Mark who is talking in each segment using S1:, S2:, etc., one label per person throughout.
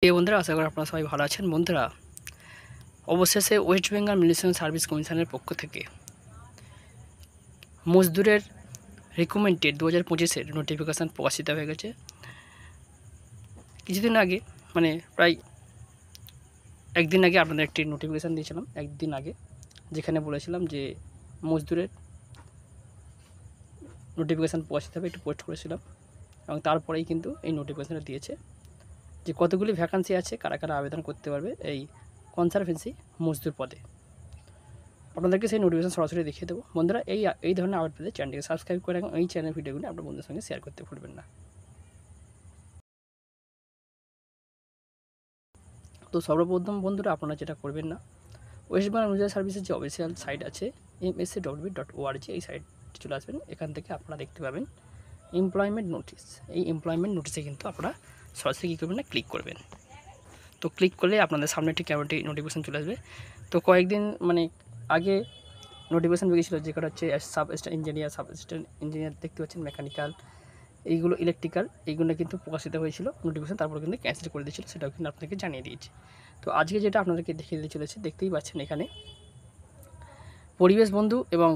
S1: এই বন্ধুরা, আশা করি আপনারা সবাই ভালো আছেন। বন্ধুরা, অবশেষে ওয়েস্ট বেঙ্গল মিউনিসিপ্যাল সার্ভিস কমিশনের পক্ষ থেকে মজদুরের রিক্রুটমেন্টের 2025-এর নোটিফিকেশান প্রকাশিত হয়ে গেছে। কিছুদিন আগে, মানে প্রায় একদিন আগে আপনাদের একটি নোটিফিকেশান দিয়েছিলাম, একদিন আগে, যেখানে বলেছিলাম যে মজদুরের নোটিফিকেশান প্রকাশিত হবে, একটু পোস্ট করেছিলাম। এবং তারপরেই কিন্তু এই নোটিফিকেশানটা দিয়েছে যে কতগুলি ভ্যাকান্সি আছে, কারা কারা আবেদন করতে পারবে এই কনসারভেন্সি মজদুর পদে। আপনাদেরকে সেই নোটিফিকেশন সরাসরি দেখিয়ে দেবো। বন্ধুরা, এই ধরনের আপডেট পেতে চ্যানেলটিকে সাবস্ক্রাইব করে এবং এই চ্যানেল ভিডিওগুলো আপনার বন্ধুদের সঙ্গে শেয়ার করতে ভুলবেন না। তো সর্বপ্রথম বন্ধুরা, আপনারা যেটা করবেন না, ওয়েস্ট বেঙ্গল মিউনিসিপ্যাল সার্ভিসের যে অফিসিয়াল সাইট আছে mscw.org, এই সাইটে চলে আসবেন। এখান থেকে আপনারা দেখতে পাবেন এমপ্লয়মেন্ট নোটিশ। এই এমপ্লয়মেন্ট নোটিশে কিন্তু আপনারা সরাসরি কী করবেন না, ক্লিক করবেন। তো ক্লিক করলে আপনাদের সামনে একটি ক্যামেরাটি নোটিফিকেশান চলে আসবে। তো কয়েকদিন আগে নোটিফিকেশান বেরিয়েছিল, যেটা হচ্ছে সাব অ্যাসিস্ট্যান্ট ইঞ্জিনিয়ার দেখতে পাচ্ছেন, মেকানিক্যাল, এইগুলো ইলেকট্রিক্যাল, এইগুলো কিন্তু প্রকাশিত হয়েছিল নোটিফিকেশান, তারপরে কিন্তু ক্যান্সেল করে দিয়েছিল, সেটাও কিন্তু আপনাদেরকে জানিয়ে দিয়েছে। তো আজকে যেটা আপনাদেরকে দেখিয়ে দিতে চলেছে, দেখতেই পাচ্ছেন এখানে পরিবেশ বন্ধু এবং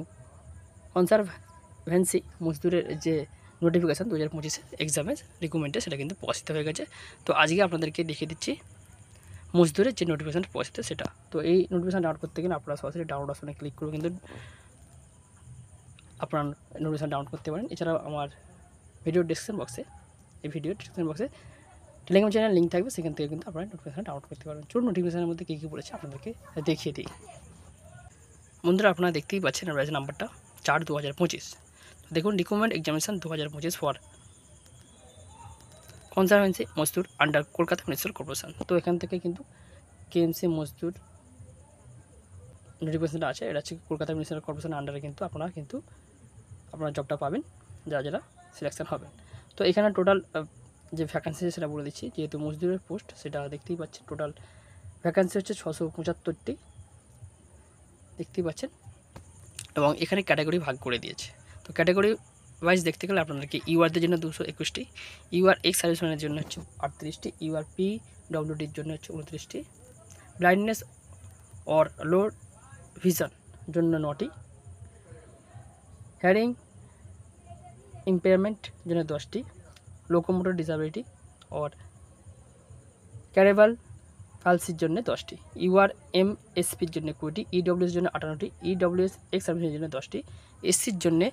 S1: কনসারভেন্সি মজদুরের যে নোটিফিকেশান 2025-এর এক্সামের রিক্রুটমেন্টে, সেটা কিন্তু প্রকাশিত হয়ে গেছে। তো আজকে আপনাদেরকে দেখিয়ে দিচ্ছি মজদুরের যে নোটিফিকেশানটা প্রকাশিত সেটা। তো এই নোটিফিকেশান ডাউনলোড করতে গেলে আপনারা সরাসরি ডাউনলোড অপশনে ক্লিক করে কিন্তু আপনার নোটিফিকেশান ডাউনলোড করতে পারেন। এছাড়াও আমার ভিডিও ডিসক্রিপশন বক্সে টেলিগ্রাম চ্যানেল লিঙ্ক থাকবে, সেখান থেকে কিন্তু আপনারা নোটিফিকেশান ডাউনলোড করতে পারবেন। চলুন নোটিফিকেশানের মধ্যে কী কী বলেছে আপনাদেরকে দেখিয়ে দিই। বন্ধুরা, আপনারা দেখতেই পাচ্ছেন ব্যাচ নাম্বারটা 4/2025। দেখুন, recruitment examination 2025 for কনসারভেন্সি Mazdoor under Kolkata municipal corporation. তো এখান থেকে কিন্তু কেএমসি মজদুর নোটিফিকেশনটা আছে, এটা হচ্ছে কলকাতা মিউনিসিপ্যাল কর্পোরেশনের আন্ডারে কিন্তু আপনারা জবটা পাবেন, যারা সিলেকশন হবেন। তো এখানে টোটাল যে ভ্যাকান্সি সেটা বলে দিচ্ছি, যেহেতু মজদুরের পোস্ট সেটা দেখতেই পাচ্ছেন। টোটাল ভ্যাকান্সি হচ্ছে 675টি, দেখতেই পাচ্ছেন। এবং এখানে ক্যাটাগরি ভাগ করে দিয়েছে। তো ক্যাটাগরি ওয়াইজ দেখতে গেলে আপনাদেরকে ইউআরদের জন্য 221টি, ইউআর এক্স সার্ভিসম্যানের জন্য হচ্ছে 38টি, ইউআর পিডব্লিউডির জন্য হচ্ছে 29টি, ব্লাইন্ডনেস অর লো ভিশন জন্য 9টি, হেয়ারিং ইম্পেয়ারমেন্ট জন্য 10টি, লোকোমোটর ডিসএবিলিটি অর ক্যারেভাল পালসির জন্য 10টি, ইউআর এমএসপির জন্য 20টি, ইডব্লিউএস জন্য 58টি, ইডব্লিউএস এক্স সার্ভিসের জন্য 10টি, এসসির জন্য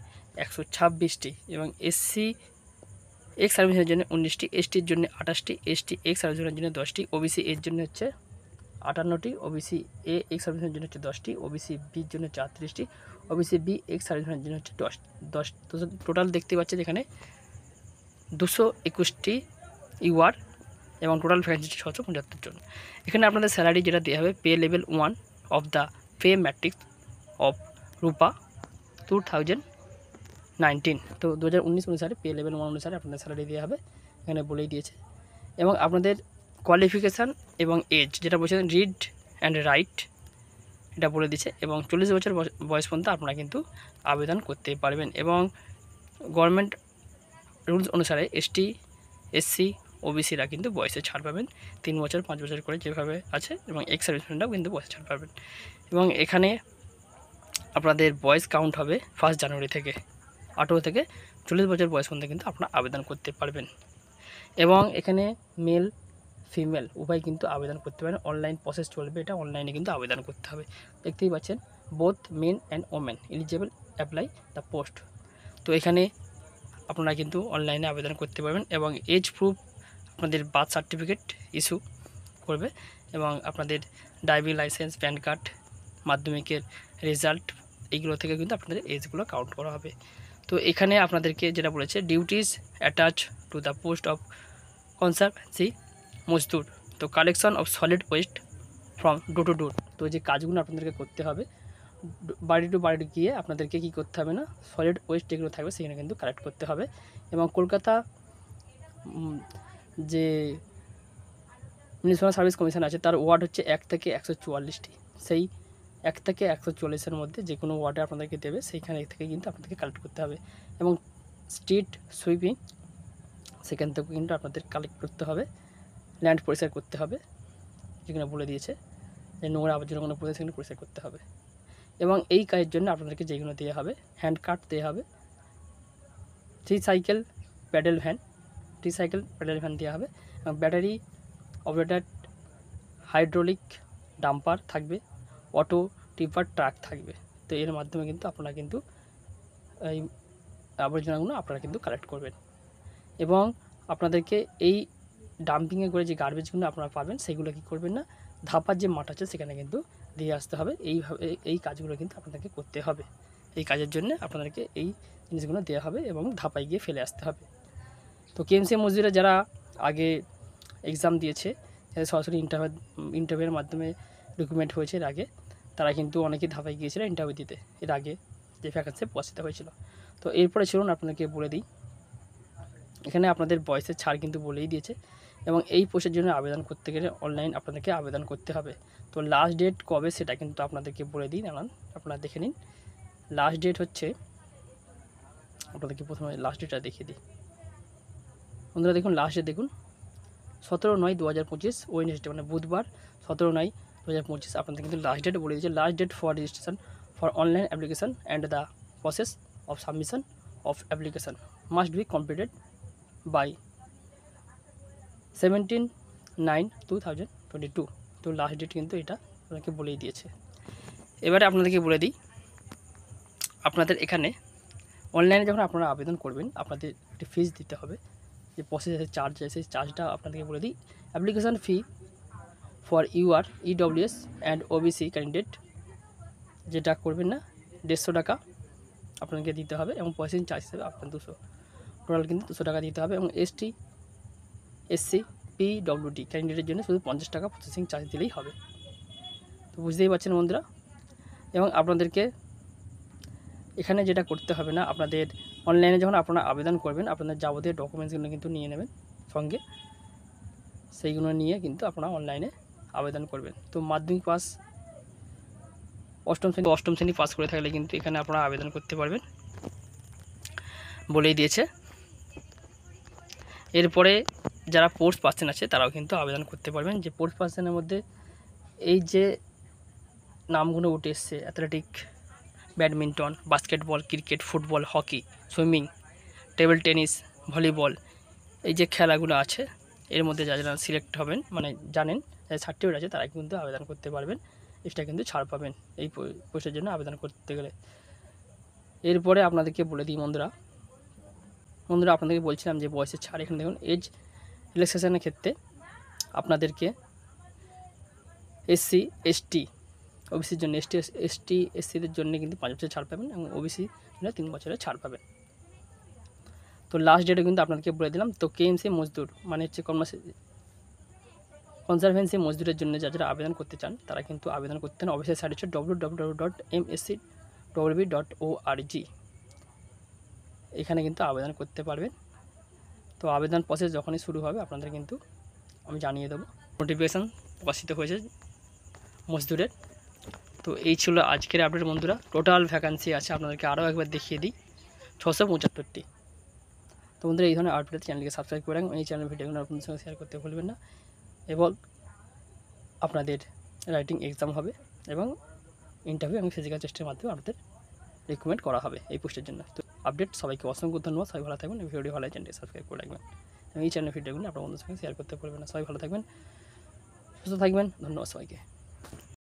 S1: 126টি এবং এসসি এক্স সার্ভিসের জন্য 19টি, এসটির জন্য 28টি, এসটি এক্স সার্ভিসের জন্য 10টি, ওবিসি এর জন্য হচ্ছে 58টি, ওবিসি এ এক্স সার্ভিসের জন্য হচ্ছে 10টি, ওবিসি বির জন্য 34টি, ওবিসি বি এক্স সার্ভিসের জন্য হচ্ছে 10। তো টোটাল দেখতে পাচ্ছেন এখানে 221টি ইউআর এবং টোটাল ভ্যাকেন্সি 675 জন। এখানে আপনাদের স্যালারি যেটা দেওয়া হবে, pay level 1 of the pay matrix of ROPA 2019। তো 2019 অনুসারে পে লেভেল 1 অনুসারে আপনাদের স্যালারি দেওয়া হবে, এখানে বলেই দিয়েছে। এবং আপনাদের কোয়ালিফিকেশান এবং এজ যেটা বলছেন, রিড অ্যান্ড রাইট, এটা বলে দিচ্ছে। এবং 40 বছর বয়স পর্যন্ত আপনারা কিন্তু আবেদন করতে পারবেন। এবং গভর্নমেন্ট রুলস অনুসারে এসটি, এসসি, ওবিসিরা কিন্তু বয়সে ছাড় পাবেন 3 বছর 5 বছর করে যেভাবে আছে, এবং এক্স সার্ভিসম্যানরাও কিন্তু বয়সে ছাড় পাবেন। এবং এখানে আপনাদের বয়স কাউন্ট হবে 1 জানুয়ারি থেকে। 18 থেকে 40 বছর বয়স পর্যন্ত কিন্তু আপনারা আবেদন করতে পারবেন। এবং এখানে মেল ফিমেল উভয় কিন্তু আবেদন করতে পারেন, অনলাইন প্রসেস চলবে, এটা অনলাইনে কিন্তু আবেদন করতে হবে। দেখতেই পাচ্ছেন, both men and women eligible apply the post. তো এখানে আপনারা কিন্তু অনলাইনে আবেদন করতে পারবেন। এবং এজ প্রুফ আপনাদের বার্থ সার্টিফিকেট ইস্যু করবে, এবং আপনাদের ড্রাইভিং লাইসেন্স, প্যান কার্ড, মাধ্যমিকের রেজাল্ট, এইগুলো থেকে কিন্তু আপনাদের এজগুলো কাউন্ট করা হবে। তো এখানে আপনাদেরকে যেটা বলেছে, duties attach to the post of conservancy mazdoor, তো collection of solid waste from door to door. তো যে কাজগুলো আপনাদেরকে করতে হবে, বাড়ি টু বাড়ি গিয়ে আপনাদেরকে কী করতে হবে না, সলিড ওয়েস্ট যেগুলো থাকবে সেখানে কিন্তু কালেক্ট করতে হবে। এবং কলকাতা যে মিউনিসিপ্যাল সার্ভিস কমিশন আছে, তার ওয়ার্ড হচ্ছে 1 থেকে 144টি। সেই 1 থেকে 144-এর মধ্যে যে কোনো ওয়ার্ডে আপনাদেরকে দেবে, সেইখানে থেকে কিন্তু আপনাদেরকে কালেক্ট করতে হবে। এবং স্ট্রিট সুইপিং, সেখান থেকে কিন্তু আপনাদের কালেক্ট করতে হবে ল্যান্ড পরিষ্কার করতে হবে, যেখানে বলে দিয়েছে যে নোংরা আবর্জনা কোনো পরিষ্কার সেখানে পরিষ্কার করতে হবে। এবং এই কাজের জন্য আপনাদেরকে যেগুলো দেওয়া হবে, হ্যান্ড কাট দেওয়া হবে, ট্রিসাইকেল প্যাডেল ভ্যান দেওয়া হবে, এবং ব্যাটারি অপারেটেড হাইড্রোলিক ডাম্পার থাকবে, অটো টিপার ট্রাক থাকবে। তো এর মাধ্যমে কিন্তু আপনারা কিন্তু এই আবর্জনাগুলো আপনারা কিন্তু কালেক্ট করবেন। এবং আপনাদেরকে এই ডাম্পিংয়ে করে যে গার্বেজগুলো আপনারা পাবেন সেগুলো কী করবেন না, ধাপার যে মাঠ আছে সেখানে কিন্তু দিয়ে আসতে হবে। এইভাবে এই কাজগুলো কিন্তু আপনাদেরকে করতে হবে। এই কাজের জন্য আপনাদেরকে এই জিনিসগুলো দেওয়া হবে এবং ধাপায় গিয়ে ফেলে আসতে হবে। তো কেএমসি মজদুরে যারা আগে এক্সাম দিয়েছে, যাদের সরাসরি ইন্টারভিউয়ের মাধ্যমে ডকুমেন্ট হয়েছে এর আগে, তারা কিন্তু অনেকেই ধাপায় গিয়েছিল ইন্টারভিউ দিতে এর আগে যে ভ্যাকেন্সি প্রকাশিত হয়েছিল। তো এরপরে চলুন আপনাকে বলে দিই, এখানে আপনাদের বয়সের ছাড় কিন্তু বলেই দিয়েছে। এবং এই পোস্টের জন্য আবেদন করতে গেলে অনলাইন আপনাদেরকে আবেদন করতে হবে। তো লাস্ট ডেট কবে সেটা কিন্তু আপনাদেরকে বলে দিই, আপনারা দেখে নিন। লাস্ট ডেট হচ্ছে, আপনাদেরকে প্রথমে লাস্ট ডেটটা দেখিয়ে দিই। বন্ধুরা দেখুন, লাস্ট ডেট দেখুন 17/9/2025 ওয়েডনেসডে, মানে বুধবার 17/9/2025 আপনাদের কিন্তু লাস্ট ডেট বলে দিয়েছে। Last date for registration for online application and the process of submission of application must be completed by 17/9/2022। তো লাস্ট ডেট কিন্তু এটা আপনাকে বলেই দিয়েছে। এবারে আপনাদেরকে বলে দিই, আপনাদের এখানে অনলাইনে যখন আপনারা আবেদন করবেন আপনাদের একটি ফিস দিতে হবে, যে প্রসেসের চার্জ আছে সেই চার্জটা আপনাদেরকে বলে দিই। Application fee for UR EWS and OBC candidate, যেটা করবেন না 150 টাকা আপনাকে দিতে হবে, এবং প্রসেসিং চার্জ হিসেবে আপনার 200, টোটাল কিন্তু 200 টাকা দিতে হবে। এবং এসটি এসসি পিডব্লিউডি ক্যান্ডিডেটের জন্য শুধু 50 টাকা প্রসেসিং চার্জ দিলেই হবে। তো বুঝতেই পারছেন বন্ধুরা। এবং আপনাদেরকে এখানে যেটা করতে হবে না, আপনাদের অনলাইনে যখন আপনারা আবেদন করবেন আপনাদের যাবতীয় ডকুমেন্টসগুলো কিন্তু নিয়ে নেবেন সঙ্গে, সেইগুলো নিয়ে কিন্তু আপনারা অনলাইনে আবেদন করবেন। তো মাধ্যমিক পাস অষ্টম শ্রেণী পাস করে থাকলে কিন্তু এখানে আপনারা আবেদন করতে পারবেন বলেই দিয়েছে। এরপরে যারা স্পোর্টস পার্সন আছে তারাও কিন্তু আবেদন করতে পারবেন। যে স্পোর্টস পার্সনের মধ্যে এই যে নামগুলো উঠে এসছে, athletic, badminton, basketball, cricket, football, hockey, swimming, table tennis, volleyball, এই যে খেলাগুলো আছে এর মধ্যে যারা সিলেক্ট হবেন, মানে জানেন যাদের সার্টিফিকেট আছে তারা কিন্তু আবেদন করতে পারবেন। এটা কিন্তু ছাড় পাবেন এই পোস্টের জন্য আবেদন করতে গেলে। এরপরে আপনাদেরকে বলে দিই বন্ধুরা আপনাদেরকে বলছিলাম যে বয়সের ছাড়, এখানে দেখুন এজ রিল্যাক্সেশনের ক্ষেত্রে আপনাদেরকে এসসি এসটি ওবিসির জন্য এসসিদের জন্য কিন্তু 5 বছর ছাড় পাবেন, এবং ওবিসি জন্য 3 বছরের ছাড় পাবেন। তো লাস্ট ডেটে কিন্তু আপনাদেরকে বলে দিলাম। তো কেএমসি মজদুর মানে হচ্ছে কনজারভেন্সি মজদুরের জন্য যারা আবেদন করতে চান তারা কিন্তু আবেদন করতে চান। অফিসিয়াল সাইট হচ্ছে www.mscwb.org, এখানে কিন্তু আবেদন করতে পারবেন। তো আবেদন প্রসেস যখনই শুরু হবে আপনাদের কিন্তু আমি জানিয়ে দেবো। নোটিফিকেশান প্রকাশিত হয়েছে মজদুরের। তো এই ছিল আজকের আপডেট বন্ধুরা। টোটাল ভ্যাকান্সি আছে আপনাদেরকে আরও একবার দেখিয়ে দিই 675টি। তো বন্ধুরা এই ধরনের আপডেট চ্যানেলকে সাবস্ক্রাইব করে রাখুন, এই চ্যানেল ভিডিওগুলো আপনাদের সঙ্গে শেয়ার করতে ভুলবেন না। এবং আপনাদের রাইটিং এক্সাম হবে এবং ইন্টারভিউ এবং ফিজিক্যাল টেস্টের মাধ্যমে আপনাদের রিক্রুটমেন্ট করা হবে এই পোস্টের জন্য। তো আপডেট সবাইকে অসংখ্য ধন্যবাদ। সবাই ভালো থাকবেন। ভিডিও ভালো চ্যানেলটি সাবস্ক্রাইব করে রাখবেন এবং এই চ্যানেল ভিডিওগুলো আপনার বন্ধুদের সঙ্গে শেয়ার করতে ভুলবেন না। সবাই ভালো থাকবেন, সুস্থ থাকবেন। ধন্যবাদ সবাইকে।